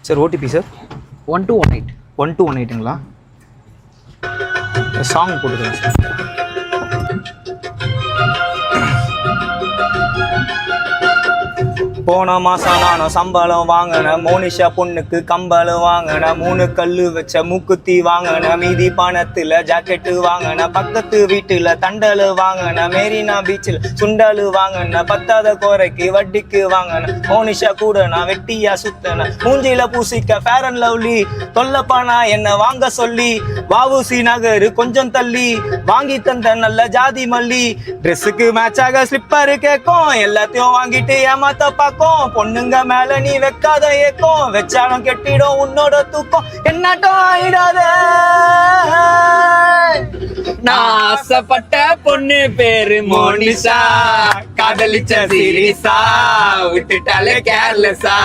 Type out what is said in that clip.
Sir OTP sir 1218. 1218ங்களா? Song போட்டுக்கலாம் sir. போன மாசம் நானும் சம்பளம் வாங்கின, மோனிஷா பொண்ணுக்கு கம்பளம் வாங்கின, 3 கல்லு வச்ச மூக்குத்தி வாங்கின, மீதி பணத்துல ஜாக்கெட்டு வாங்கின, பக்கத்து வீட்டுல தண்டல் வாங்கின, மெரினா பீச்சில் சுண்டல் வாங்கின, பத்தாத கோரைக்கு வட்டிக்கு வாங்கின, மோனிஷா கூட நான் வெட்டியா சுத்தன, மூஞ்சில பூசிக்க ஃபேர் அண்ட் லவ்லி, தொல்லப்பானா என்ன வாங்க சொல்லி, வாவுசி நகர் கொஞ்சம் தள்ளி வாங்கி தந்த நல்ல ஜாதி மல்லி, ட்ரெஸ்ஸுக்கு மேட்சாக ஸ்லிப்பர் கேட்கும், எல்லாத்தையும் வாங்கிட்டு ஏமாத்த பார்க்கும், பொண்ணுங்க மேல நீ வைக்காத ஏக்கம், வச்சாலும் கெட்டிடும் உன்னோட தூக்கம், என்னாட்டம் ஆயிடாத. நான் ஆசைப்பட்ட பொண்ணு பேரு மோனிஷா, காதலிச்ச சீரியஸா, விட்டுட்டாலே கேர்லெஸ்ஸா.